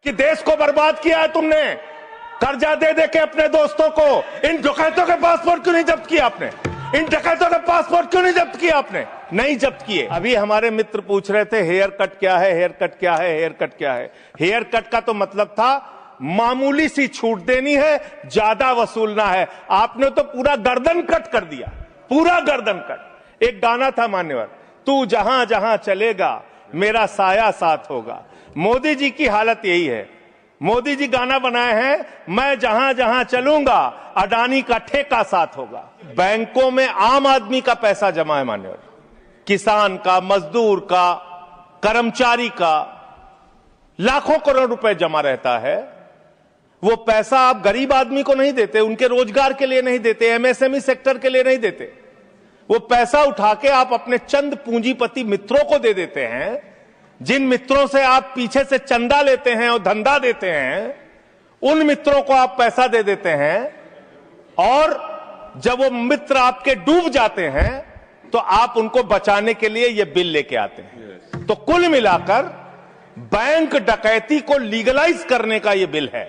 कि देश को बर्बाद किया है तुमने, कर्जा दे दे के अपने दोस्तों को। इन डकैतों के पासपोर्ट क्यों नहीं जब्त किया आपने? इन डकैतों के पासपोर्ट क्यों नहीं जब्त किया आपने? नहीं जब्त किए। अभी हमारे मित्र पूछ रहे थे हेयर कट क्या है, हेयर कट क्या है, हेयर कट क्या है। हेयर कट का तो मतलब था मामूली सी छूट देनी है, ज्यादा वसूलना है। आपने तो पूरा गर्दन कट कर दिया, पूरा गर्दन कट। एक गाना था मान्यवर, तू जहां जहां चलेगा मेरा साया साथ होगा। मोदी जी की हालत यही है। मोदी जी गाना बनाए हैं, मैं जहां जहां चलूंगा अडानी का ठेका साथ होगा। बैंकों में आम आदमी का पैसा जमा है मान्यवर, किसान का, मजदूर का, कर्मचारी का, लाखों करोड़ रुपए जमा रहता है। वो पैसा आप गरीब आदमी को नहीं देते, उनके रोजगार के लिए नहीं देते, एमएसएमई सेक्टर के लिए नहीं देते। वो पैसा उठा के आप अपने चंद पूंजीपति मित्रों को दे देते हैं। जिन मित्रों से आप पीछे से चंदा लेते हैं और धंधा देते हैं, उन मित्रों को आप पैसा दे देते हैं। और जब वो मित्र आपके डूब जाते हैं तो आप उनको बचाने के लिए ये बिल लेके आते हैं। तो कुल मिलाकर बैंक डकैती को लीगलाइज करने का ये बिल है।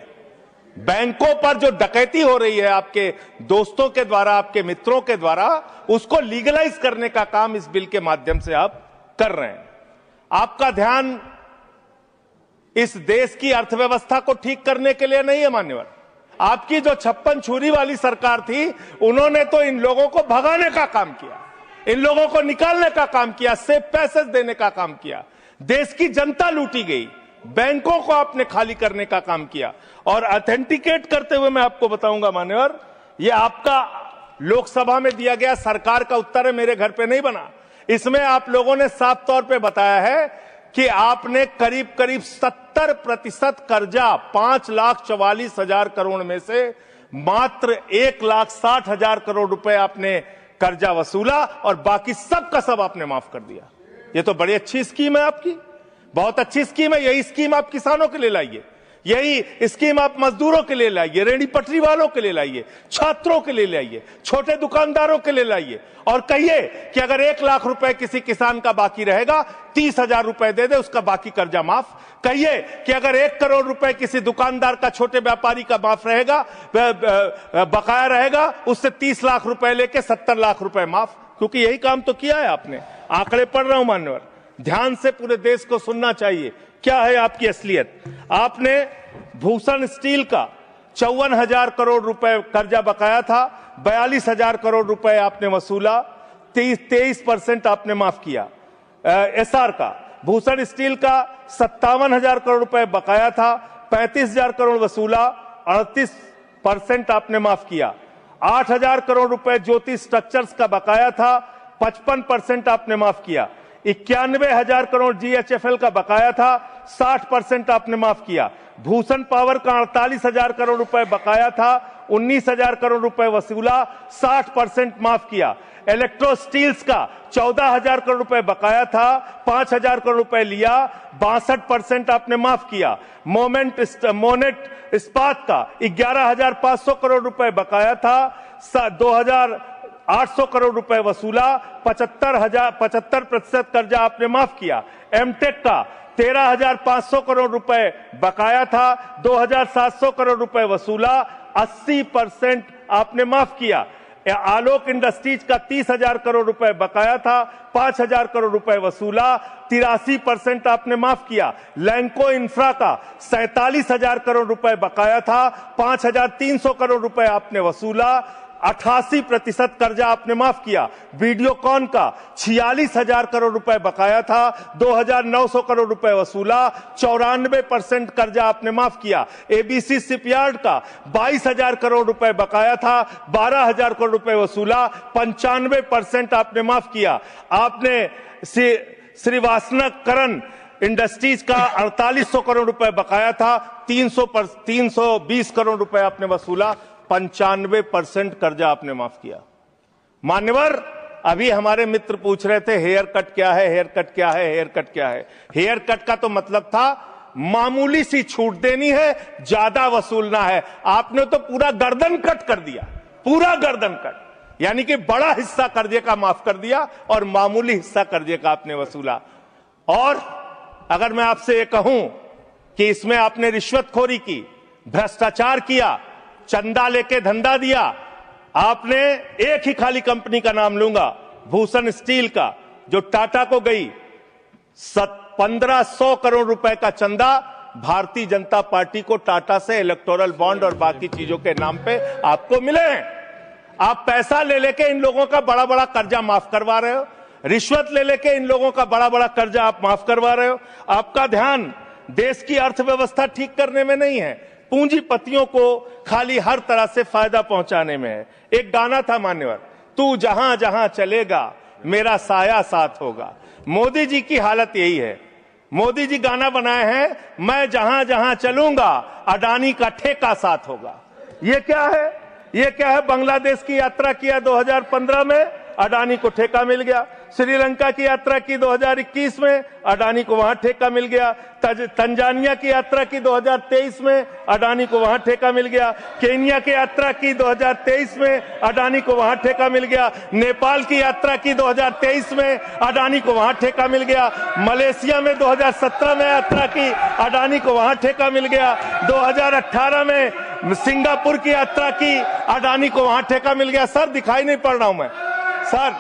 बैंकों पर जो डकैती हो रही है आपके दोस्तों के द्वारा, आपके मित्रों के द्वारा, उसको लीगलाइज करने का काम इस बिल के माध्यम से आप कर रहे हैं। आपका ध्यान इस देश की अर्थव्यवस्था को ठीक करने के लिए नहीं है मान्यवर। आपकी जो 56 छुरी वाली सरकार थी, उन्होंने तो इन लोगों को भगाने का काम किया, इन लोगों को निकालने का काम किया, सेफ पैसेज देने का काम किया। देश की जनता लूटी गई, बैंकों को आपने खाली करने का काम किया। और ऑथेंटिकेट करते हुए मैं आपको बताऊंगा मान्यवर, ये आपका लोकसभा में दिया गया सरकार का उत्तर है, मेरे घर पे नहीं बना। इसमें आप लोगों ने साफ तौर पे बताया है कि आपने करीब करीब 70% कर्जा 5,44,000 करोड़ में से मात्र 1,60,000 करोड़ रुपए आपने कर्जा वसूला और बाकी सब का सब आपने माफ कर दिया। ये तो बड़ी अच्छी स्कीम है आपकी, बहुत अच्छी स्कीम है। यही स्कीम आप किसानों के लिए लाइए, यही स्कीम आप मजदूरों के लिए लाइए, रेहड़ी पटरी वालों के लिए लाइए, छात्रों के लिए लाइए, छोटे दुकानदारों के लिए लाइए। और कहिए कि अगर 1 लाख रुपए किसी किसान का बाकी रहेगा, 30,000 रुपए दे दे, उसका बाकी कर्जा माफ। कहिए कि अगर 1 करोड़ रुपए किसी दुकानदार का, छोटे व्यापारी का माफ रहेगा, बकाया रहेगा, उससे 30 लाख रुपए लेके 70 लाख रुपए माफ। क्योंकि यही काम तो किया है आपने। आंकड़े पढ़ रहा हूं मान्यवर, ध्यान से पूरे देश को सुनना चाहिए क्या है आपकी असलियत। आपने भूषण स्टील का 54,000 करोड़ रुपए कर्जा बकाया था, 42,000 करोड़ रुपए आपने वसूला, 23% आपने माफ किया। एसआर का, भूषण स्टील का 57,000 करोड़ रुपए बकाया था, 35,000 करोड़ वसूला, 38% आपने माफ किया। 8,000 करोड़ रुपए ज्योति स्ट्रक्चर्स का बकाया था, 55% आपने माफ किया। 91,000 करोड़ जीएचएफएल का बकाया था, 60% आपने माफ किया। भूषण पावर का 48,000 करोड़ रुपए बकाया था, 19,000 करोड़ रुपए वसूला, 60% माफ किया। इलेक्ट्रो स्टील्स का 14,000 करोड़ रुपए बकाया था, 5,000 करोड़ रुपए लिया, 62% आपने माफ किया। मोनेट इस्पात का 11,500 करोड़ रुपए बकाया था, 2,800 करोड़ रुपए वसूला, 75% कर्जा आपने माफ किया। एमटेक का 13,500 करोड़ रुपए बकाया था, 2,700 करोड़ रुपए वसूला, 80% आपने माफ किया। आलोक इंडस्ट्रीज का 30,000 करोड़ रुपए बकाया था, 5,000 करोड़ रुपए वसूला, 83% आपने माफ किया। लैंको इंफ्रा का 47,000 करोड़ रुपए बकाया था, 5,300 करोड़ रुपए आपने वसूला, 88% कर्जा आपने माफ किया। वीडियोकॉन का 46,000 करोड़ रुपए बकाया था, 2,900 करोड़ रुपए वसूला, 94% कर्जा आपने माफ किया। एबीसी शिपयार्ड का 22,000 करोड़ रुपए बकाया था, 12,000 करोड़ रुपए वसूला, 95% आपने माफ किया। आपने श्रीवास्तव इंडस्ट्रीज का 4,800 करोड़ रुपए बकाया था, 320 करोड़ रुपए आपने वसूला, 95% कर्जा आपने माफ किया। मान्यवर, अभी हमारे मित्र पूछ रहे थे हेयर कट क्या है, हेयर कट क्या है, हेयर कट क्या है। हेयर कट का तो मतलब था मामूली सी छूट देनी है, ज्यादा वसूलना है। आपने तो पूरा गर्दन कट कर दिया, पूरा गर्दन कट, यानी कि बड़ा हिस्सा कर्जे का माफ कर दिया और मामूली हिस्सा कर्जे का आपने वसूला। और अगर मैं आपसे ये कहूं कि इसमें आपने रिश्वतखोरी की, भ्रष्टाचार किया, चंदा लेके धंधा दिया। आपने एक ही खाली कंपनी का नाम लूंगा, भूषण स्टील का, जो टाटा को गई 1500 करोड़ रुपए का चंदा भारतीय जनता पार्टी को टाटा से इलेक्टोरल बॉन्ड और बाकी चीजों के नाम पे आपको मिले हैं। आप पैसा ले लेके इन लोगों का बड़ा बड़ा कर्जा माफ करवा रहे हो, रिश्वत ले लेके इन लोगों का बड़ा बड़ा कर्जा आप माफ करवा रहे हो। आपका ध्यान देश की अर्थव्यवस्था ठीक करने में नहीं है, पूंजीपतियों को खाली हर तरह से फायदा पहुंचाने में है। एक गाना था मान्यवर, तू जहां जहां चलेगा मेरा साया साथ होगा। मोदी जी की हालत यही है। मोदी जी गाना बनाए हैं, मैं जहां जहां चलूंगा अडानी का ठेका साथ होगा। ये क्या है? ये क्या है? बांग्लादेश की यात्रा किया 2015 में, अडानी को ठेका मिल गया। श्रीलंका की यात्रा की 2021 में, अडानी को वहां ठेका मिल गया। तंजानिया की यात्रा की 2023 में, अडानी को वहां ठेका मिल गया। केन्या की यात्रा की 2023 में, अडानी को वहां ठेका मिल गया। नेपाल की यात्रा की 2023 में, अडानी को वहां ठेका मिल गया। मलेशिया में 2017 में यात्रा की, अडानी को वहां ठेका मिल गया। 2018 में सिंगापुर की यात्रा की, अडानी को वहां ठेका मिल गया। सर दिखाई नहीं पड़ रहा हूं मैं सर,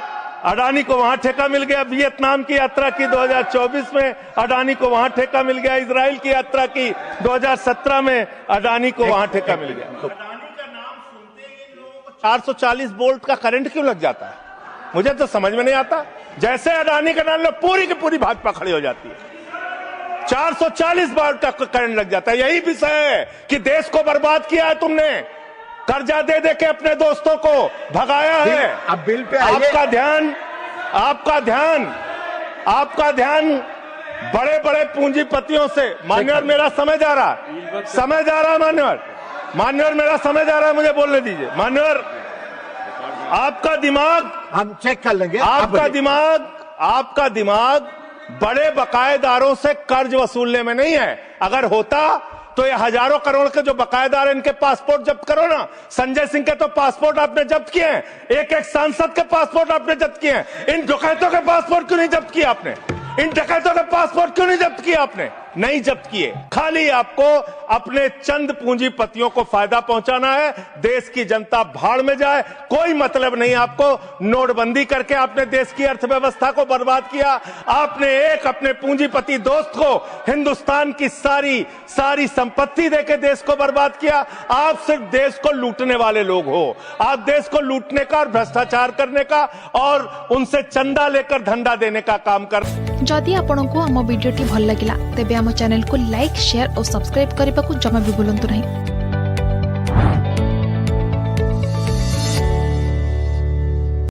अडानी को वहां ठेका मिल गया। वियतनाम की यात्रा की 2024 में, अडानी को वहां ठेका मिल गया। इजराइल की यात्रा की 2017 में, अडानी को वहां ठेका मिल गया। अडानी का नाम सुनते ही लोगों को 440 वोल्ट का करंट क्यों लग जाता है, मुझे तो समझ में नहीं आता। जैसे अडानी का नाम लो, पूरी की पूरी भाजपा खड़ी हो जाती है। 440 वोल्ट का करंट लग जाता है। यही विषय है कि देश को बर्बाद किया है तुमने, कर्जा दे दे के अपने दोस्तों को भगाया है। अब बिल पे आपका ध्यान बड़े बड़े पूंजीपतियों से। मान्यवर मेरा समय जा रहा है, मान्यवर मेरा समय जा रहा है, मुझे बोलने दीजिए। मान्यवर आपका दिमाग, हम चेक कर लेंगे। आपका दिमाग बड़े बकायेदारों से कर्ज वसूलने में नहीं है। अगर होता तो ये हजारों करोड़ के जो बकायेदार हैं, इनके पासपोर्ट जब्त करो ना। संजय सिंह के तो पासपोर्ट आपने जब्त किए हैं, एक एक सांसद के पासपोर्ट आपने जब्त किए हैं। इन डकैतों के पासपोर्ट क्यों नहीं जब्त किया आपने? इन डकैतों के पासपोर्ट क्यों नहीं जब्त किया आपने? नहीं जब्त किए। खाली आपको अपने चंद पूंजीपतियों को फायदा पहुंचाना है। देश की जनता भाड़ में जाए, कोई मतलब नहीं आपको। नोटबंदी करके आपने देश की अर्थव्यवस्था को बर्बाद किया। आपने एक अपने पूंजीपति दोस्त को हिंदुस्तान की सारी संपत्ति देके देश को बर्बाद किया। आप सिर्फ देश को लूटने वाले लोग हो। आप देश को लूटने का और भ्रष्टाचार करने का और उनसे चंदा लेकर धंधा देने का काम कर। जदि आपंक आम भिडी भल लगा तेब आम चैनल को लाइक, शेयर और सब्सक्राइब करने को जमा भी भूलु नहीं।